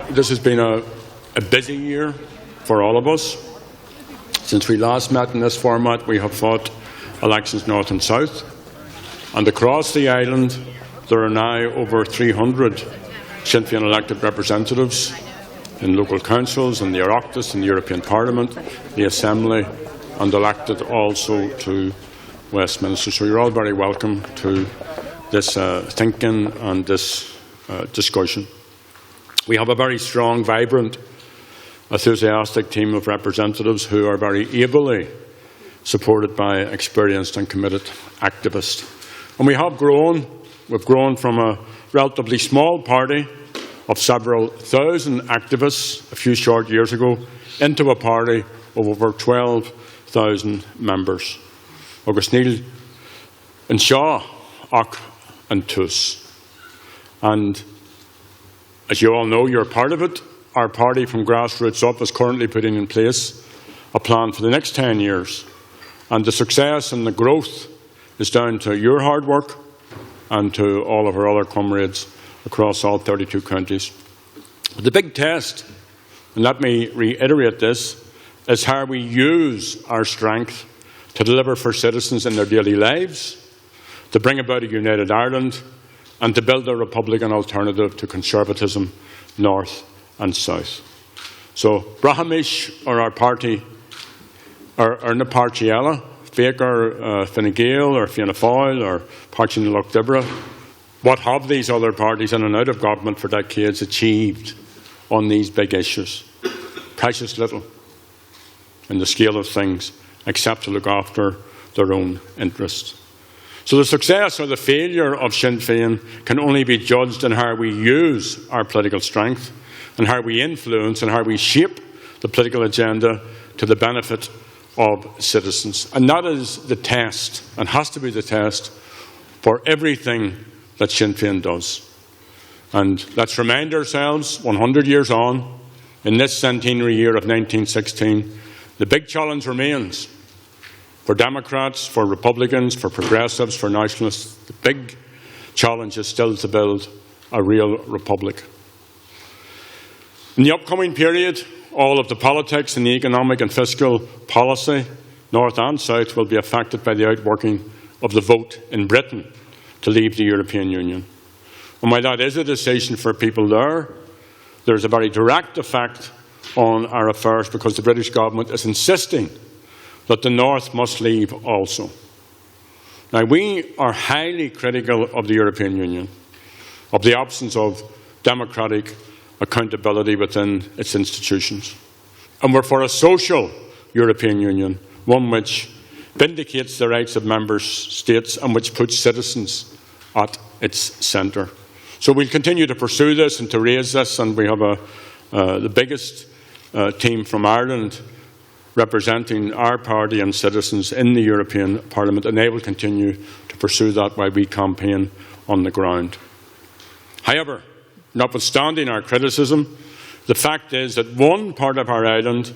This has been a busy year for all of us. Since we last met in this format, we have fought elections north and south. And across the island, there are now over 300 Sinn Féin elected representatives in local councils, in the Oireachtas, in the European Parliament, the Assembly, and elected also to Westminster. So you're all very welcome to this thinking and this discussion. We have a very strong, vibrant, enthusiastic team of representatives who are very ably supported by experienced and committed activists. And we have grown. We've grown from a relatively small party of several thousand activists a few short years ago into a party of over 12,000 members. Agus Neil and Shaw, Ach and Tus. And as you all know, you're part of it. Our party from grassroots up is currently putting in place a plan for the next 10 years. And the success and the growth is down to your hard work and to all of our other comrades across all 32 counties. But the big test, and let me reiterate this, is how we use our strength to deliver for citizens in their daily lives, to bring about a united Ireland, and to build a Republican alternative to conservatism, north and south. So, Brahamish, or our party, or na Partiella, Faker, Fine Gael, or Fianna Fáil, or Partition Loch Dibra, what have these other parties in and out of government for decades achieved on these big issues? Precious little in the scale of things, except to look after their own interests. So the success or the failure of Sinn Féin can only be judged in how we use our political strength and how we influence and how we shape the political agenda to the benefit of citizens. And that is the test, and has to be the test, for everything that Sinn Féin does. And let's remind ourselves, 100 years on, in this centenary year of 1916, the big challenge remains. For Democrats, for Republicans, for Progressives, for Nationalists, the big challenge is still to build a real republic. In the upcoming period, all of the politics and the economic and fiscal policy, north and south, will be affected by the outworking of the vote in Britain to leave the European Union. And while that is a decision for people there is a very direct effect on our affairs because the British government is insisting that the North must leave also. Now, we are highly critical of the European Union, of the absence of democratic accountability within its institutions. And we're for a social European Union, one which vindicates the rights of member states and which puts citizens at its centre. So we'll continue to pursue this and to raise this, and we have the biggest team from Ireland representing our party and citizens in the European Parliament, and they will continue to pursue that while we campaign on the ground. However, notwithstanding our criticism, the fact is that one part of our island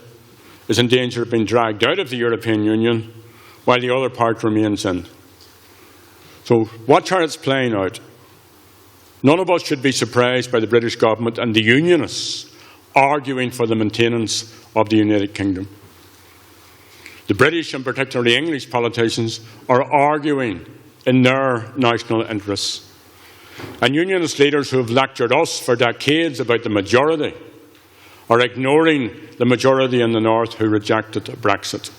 is in danger of being dragged out of the European Union while the other part remains in. So watch how it's playing out. None of us should be surprised by the British government and the Unionists arguing for the maintenance of the United Kingdom. The British, and particularly English politicians, are arguing in their national interests. And Unionist leaders who have lectured us for decades about the majority are ignoring the majority in the North who rejected Brexit.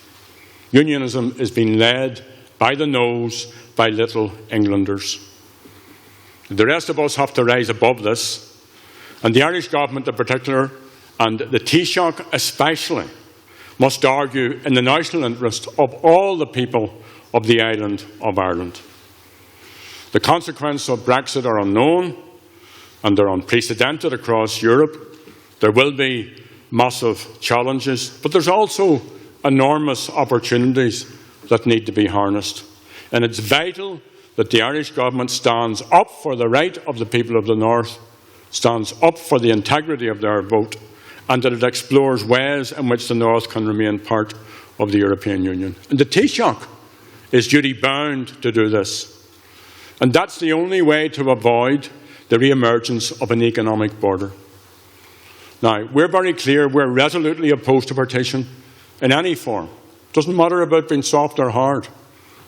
Unionism is being led by the nose by little Englanders. The rest of us have to rise above this, and the Irish government in particular, and the Taoiseach especially, must argue in the national interest of all the people of the island of Ireland. The consequences of Brexit are unknown and they're unprecedented across Europe. There will be massive challenges, but there's also enormous opportunities that need to be harnessed. And it's vital that the Irish government stands up for the right of the people of the North, stands up for the integrity of their vote, and that it explores ways in which the North can remain part of the European Union. And the Taoiseach is duty-bound to do this. And that's the only way to avoid the re-emergence of an economic border. Now, we're very clear we're resolutely opposed to partition in any form. It doesn't matter about being soft or hard.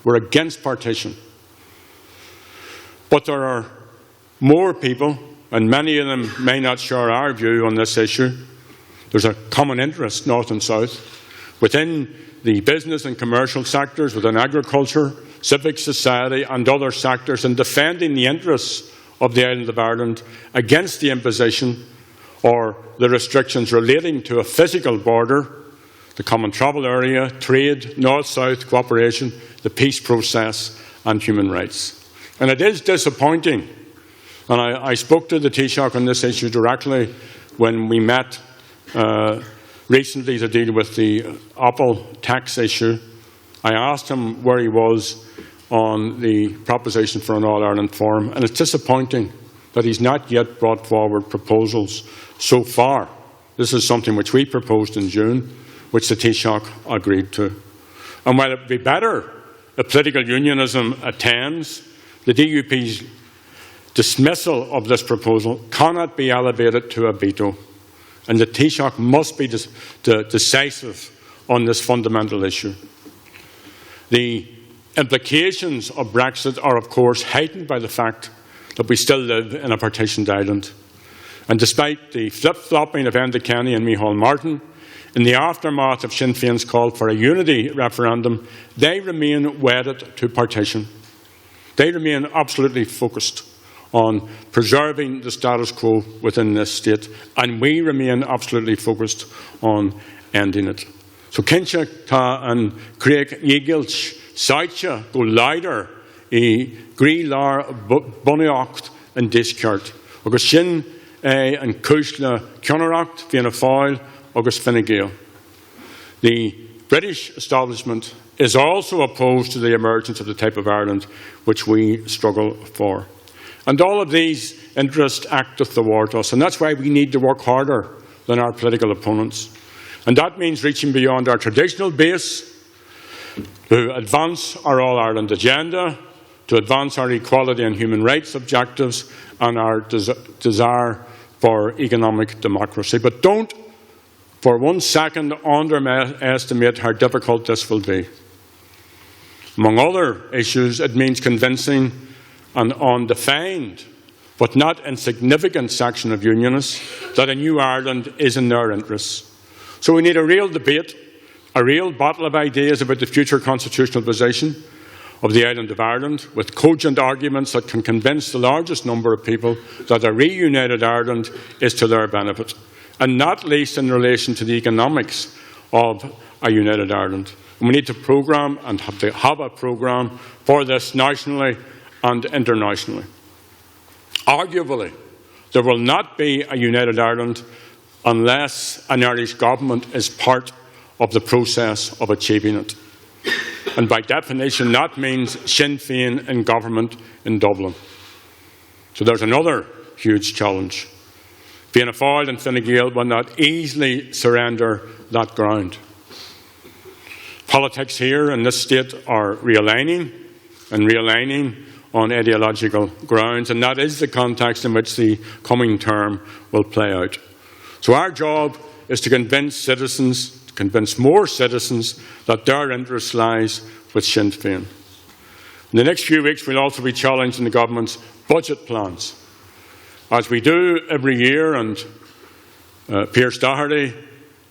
We're against partition. But there are more people, and many of them may not share our view on this issue. There's a common interest, North and South, within the business and commercial sectors, within agriculture, civic society and other sectors in defending the interests of the island of Ireland against the imposition or the restrictions relating to a physical border, the common travel area, trade, North-South cooperation, the peace process and human rights. And it is disappointing, and I spoke to the Taoiseach on this issue directly when we met recently to deal with the Apple tax issue. I asked him where he was on the proposition for an All-Ireland Forum, and it's disappointing that he's not yet brought forward proposals so far. This is something which we proposed in June, which the Taoiseach agreed to. And while it would be better if political unionism attends, the DUP's dismissal of this proposal cannot be elevated to a veto, and the Taoiseach must be decisive on this fundamental issue. The implications of Brexit are, of course, heightened by the fact that we still live in a partitioned island. And despite the flip-flopping of Enda Kenny and Micheál Martin, in the aftermath of Sinn Féin's call for a unity referendum, they remain wedded to partition. They remain absolutely focused on preserving the status quo within this state, and we remain absolutely focused on ending it. So Kincha ta and Craig Yegilch Saitcha go leider I Grí Lar Buniocht and Discart. Agus Sinn and Kushla Kionaracht, Fianna Fáil, Agus Fine Gael. The British establishment is also opposed to the emergence of the type of Ireland which we struggle for. And all of these interests act athwart us, and that's why we need to work harder than our political opponents. And that means reaching beyond our traditional base to advance our All-Ireland agenda, to advance our equality and human rights objectives and our desire for economic democracy. But don't for 1 second underestimate how difficult this will be. Among other issues, it means convincing an undefined but not insignificant section of unionists that a new Ireland is in their interests. So we need a real debate, a real battle of ideas about the future constitutional position of the island of Ireland, with cogent arguments that can convince the largest number of people that a reunited Ireland is to their benefit, and not least in relation to the economics of a united Ireland. And we need to programme and have a programme for this nationally and internationally. Arguably, there will not be a united Ireland unless an Irish government is part of the process of achieving it. And by definition, that means Sinn Féin in government in Dublin. So there's another huge challenge. Fianna Fáil and Fine Gael will not easily surrender that ground. Politics here in this state are realigning on ideological grounds, and that is the context in which the coming term will play out. So our job is to convince more citizens that their interest lies with Sinn Féin. In the next few weeks, we'll also be challenging the government's budget plans. As we do every year, and Pearse Doherty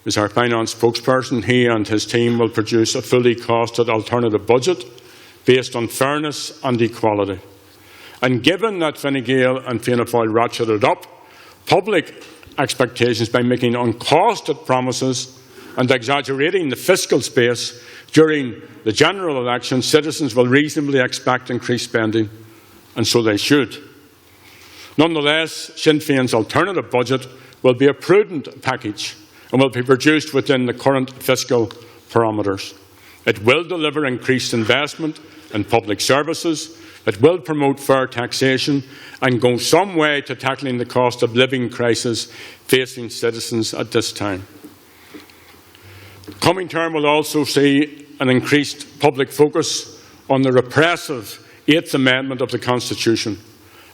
is our finance spokesperson, he and his team will produce a fully costed alternative budget based on fairness and equality. And given that Fine Gael and Fianna Fáil ratcheted up public expectations by making uncosted promises and exaggerating the fiscal space during the general election, citizens will reasonably expect increased spending, and so they should. Nonetheless, Sinn Féin's alternative budget will be a prudent package and will be produced within the current fiscal parameters. It will deliver increased investment in public services, it will promote fair taxation and go some way to tackling the cost of living crisis facing citizens at this time. The coming term will also see an increased public focus on the repressive 8th Amendment of the Constitution,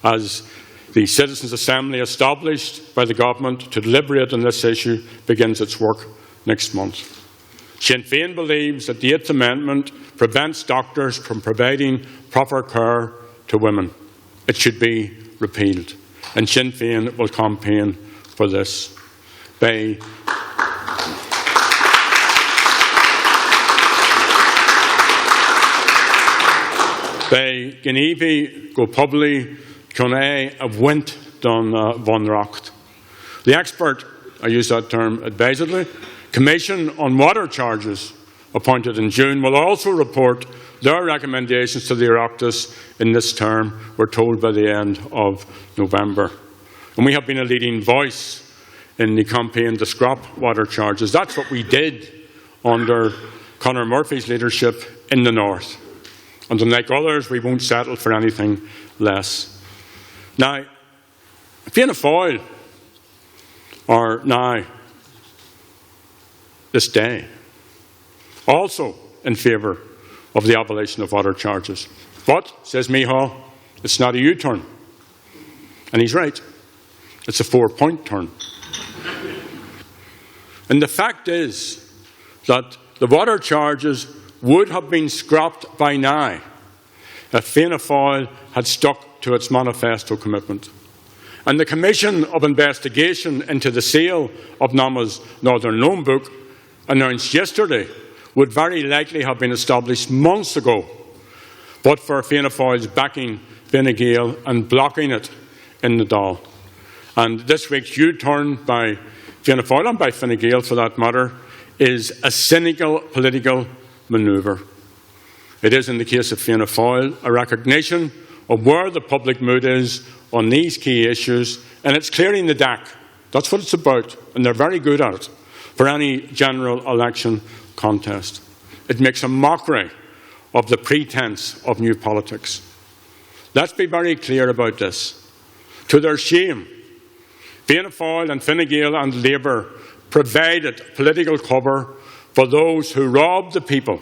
as The Citizens' Assembly established by the government to deliberate on this issue begins its work next month. Sinn Féin believes that the 8th Amendment prevents doctors from providing proper care to women. It should be repealed, and Sinn Féin will campaign for this. By Genevi go publi Conné a wint don von Racht. The expert, I use that term advisedly, Commission on Water Charges, appointed in June, will also report their recommendations to the Oireachtas in this term, we're told, by the end of November. And we have been a leading voice in the campaign to scrap water charges. That's what we did under Conor Murphy's leadership in the north. And unlike others, we won't settle for anything less. Now, Fianna Fáil are now, this day, also in favour of the abolition of water charges. But, says Micheál, it's not a U-turn. And he's right. It's a 4-point turn. And the fact is that the water charges would have been scrapped by now if Fianna Fáil had stuck to its manifesto commitment. And the Commission of Investigation into the sale of NAMA's Northern Loan Book, announced yesterday, would very likely have been established months ago, but for Fianna Fáil's backing Fine Gael and blocking it in the Dáil. And this week's U-turn by Fianna Fáil, and by Fine Gael for that matter, is a cynical political manoeuvre. It is, in the case of Fianna Fáil, a recognition of where the public mood is on these key issues, and it's clearing the deck. That's what it's about, and they're very good at it, for any general election contest. It makes a mockery of the pretense of new politics. Let's be very clear about this. To their shame, Fianna Fáil and Fine Gael and Labour provided political cover for those who robbed the people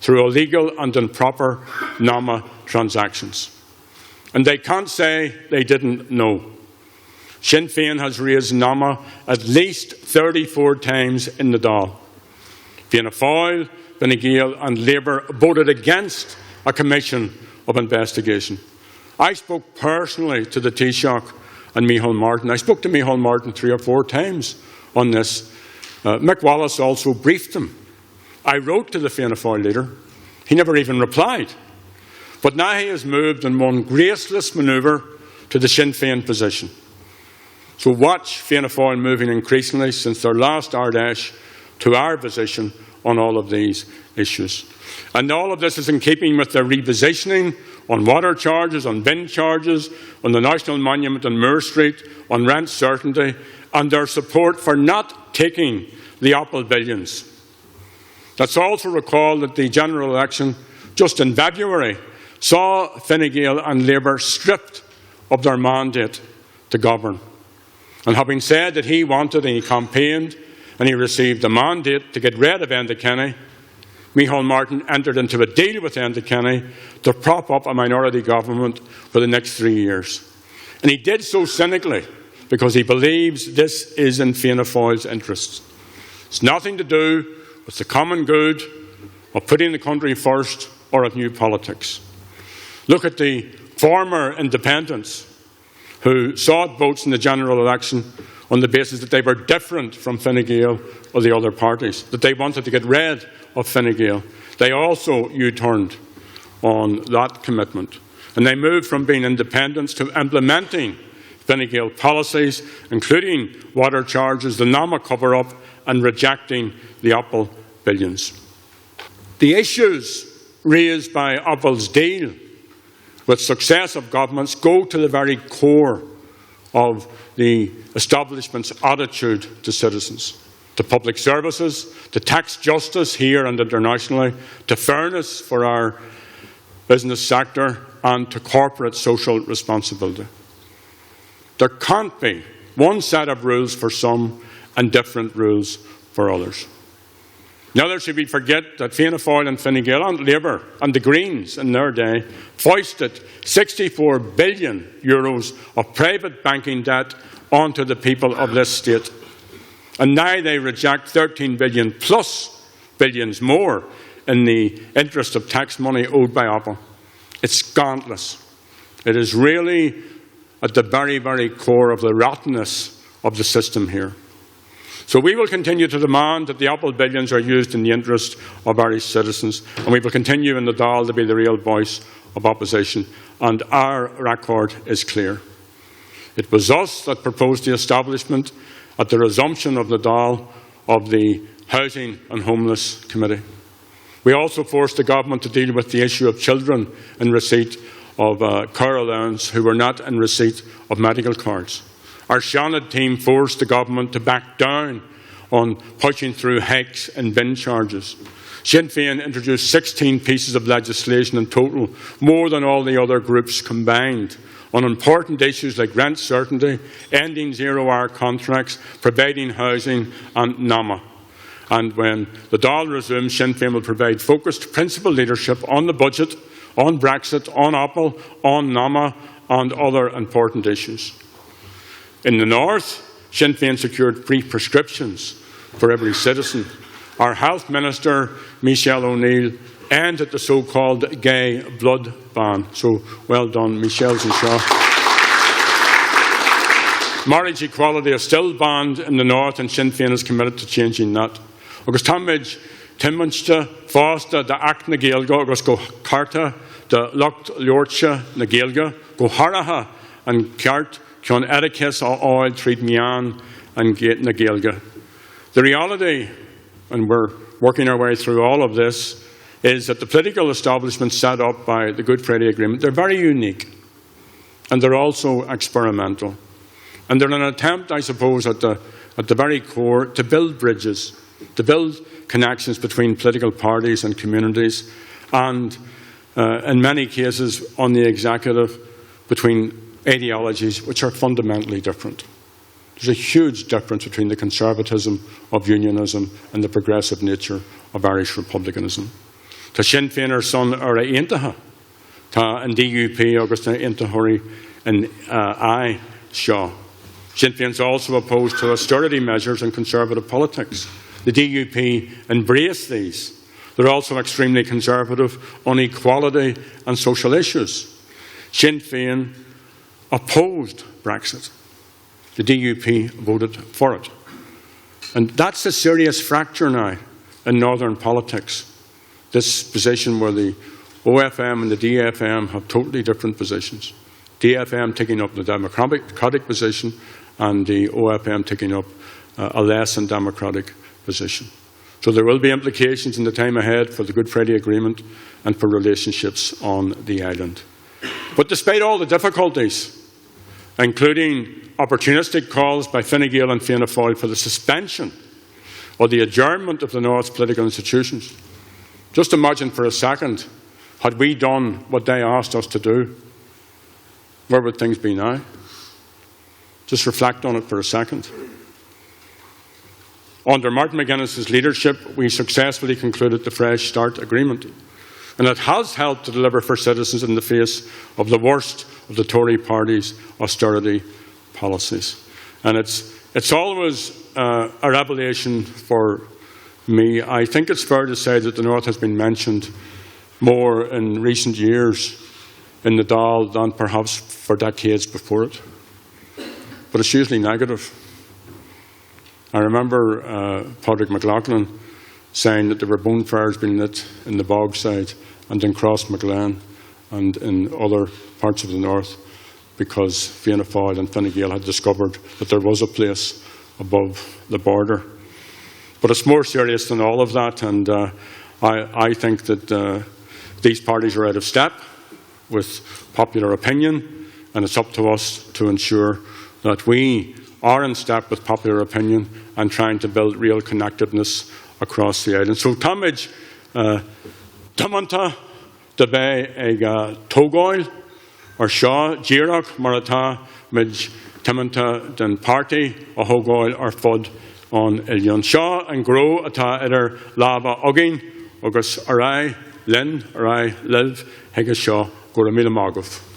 through illegal and improper NAMA transactions. And they can't say they didn't know. Sinn Féin has raised NAMA at least 34 times in the Dáil. Fianna Fáil, Fine Gael and Labour voted against a commission of investigation. I spoke personally to the Taoiseach and Micheál Martin. I spoke to Micheál Martin 3 or 4 times on this. Mick Wallace also briefed him. I wrote to the Fianna Fáil leader. He never even replied. But now he has moved in one graceless manoeuvre to the Sinn Féin position. So watch Fianna Fáil moving increasingly since their last Ardèche to our position on all of these issues. And all of this is in keeping with their repositioning on water charges, on bin charges, on the National Monument on Moore Street, on rent certainty, and their support for not taking the Apple billions. Let's also recall that the general election just in February saw Fine Gael and Labour stripped of their mandate to govern. And having said that he wanted and he campaigned and he received a mandate to get rid of Enda Kenny, Micheál Martin entered into a deal with Enda Kenny to prop up a minority government for the next 3 years. And he did so cynically because he believes this is in Fianna Fáil's interests. It's nothing to do with the common good of putting the country first or of new politics. Look at the former independents who sought votes in the general election on the basis that they were different from Fine Gael or the other parties, that they wanted to get rid of Fine Gael. They also U-turned on that commitment. And they moved from being independents to implementing Fine Gael policies, including water charges, the NAMA cover-up, and rejecting the Apple billions. The issues raised by Apple's deal with successive governments go to the very core of the establishment's attitude to citizens, to public services, to tax justice here and internationally, to fairness for our business sector, and to corporate social responsibility. There can't be one set of rules for some and different rules for others. Neither should we forget that Fianna Fáil and Fine Gael and Labour and the Greens in their day foisted €64 billion of private banking debt onto the people of this state. And now they reject 13 billion plus billions more in the interest of tax money owed by Apple. It's scandalous. It is really at the very, very core of the rottenness of the system here. So we will continue to demand that the Apple billions are used in the interest of Irish citizens, and we will continue in the Dáil to be the real voice of opposition, and our record is clear. It was us that proposed the establishment at the resumption of the Dáil of the Housing and Homeless Committee. We also forced the government to deal with the issue of children in receipt of care allowance who were not in receipt of medical cards. Our Fianna team forced the government to back down on pushing through hikes in bin charges. Sinn Féin introduced 16 pieces of legislation in total, more than all the other groups combined, on important issues like rent certainty, ending zero-hour contracts, providing housing and NAMA. And when the Dáil resumes, Sinn Féin will provide focused principled leadership on the budget, on Brexit, on Apple, on NAMA and other important issues. In the north, Sinn Féin secured free prescriptions for every citizen. Our Health Minister, Michelle O'Neill, ended the so-called gay blood ban. So well done, Michelle and Shaw. Marriage equality is still banned in the north, and Sinn Féin is committed to changing that. Agus táimid Timonsta, Fásta, the Act na Gaelga, agus go Carta, the Lucht Lortse na Gaelga, go Haraha and Ceart, Cion Ericus oil treat Mian and Gate na Gaelga. The reality, and we're working our way through all of this, is that the political establishment set up by the Good Friday Agreement, they're very unique, and they're also experimental. And they're an attempt, I suppose, at the very core, to build bridges, to build connections between political parties and communities, and in many cases on the executive, between ideologies which are fundamentally different. There's a huge difference between the conservatism of unionism and the progressive nature of Irish republicanism. Tá Sinn Féinar son ar a aontaithe, tá an DUP agus tá aontaithirí in I seo. Sinn Féin is also opposed to austerity measures and conservative politics. The DUP embrace these. They're also extremely conservative on equality and social issues. Sinn Féin opposed Brexit. The DUP voted for it. And that's a serious fracture now in northern politics. This position where the OFM and the DFM have totally different positions. DFM taking up the democratic position and the OFM taking up a less than democratic position. So there will be implications in the time ahead for the Good Friday Agreement and for relationships on the island. But despite all the difficulties, including opportunistic calls by Fine Gael and Fianna Fáil for the suspension or the adjournment of the North's political institutions, just imagine for a second, had we done what they asked us to do, where would things be now? Just reflect on it for a second. Under Martin McGuinness's leadership, we successfully concluded the Fresh Start Agreement, and it has helped to deliver for citizens in the face of the worst of the Tory party's austerity policies. And it's always a revelation for me. I think it's fair to say that the North has been mentioned more in recent years in the Dáil than perhaps for decades before it. But it's usually negative. I remember Padraig McLaughlin saying that there were bonfires being lit in the Bogside and in Crossmaglen and in other parts of the North because Fianna Fáil and Fine Gael had discovered that there was a place above the border. But it's more serious than all of that, and I think that these parties are out of step with popular opinion, and it's up to us to ensure that we are in step with popular opinion and trying to build real connectedness across the island. So Táimid Tamanta de Bay ag Tógáil or Shaw Girach Marata Mid Tamanta den Party or Hógáil or Fud on Ilion Shaw and grow ata idir lava ogin agus arai len arai liv hegas Shaw go míle mágah.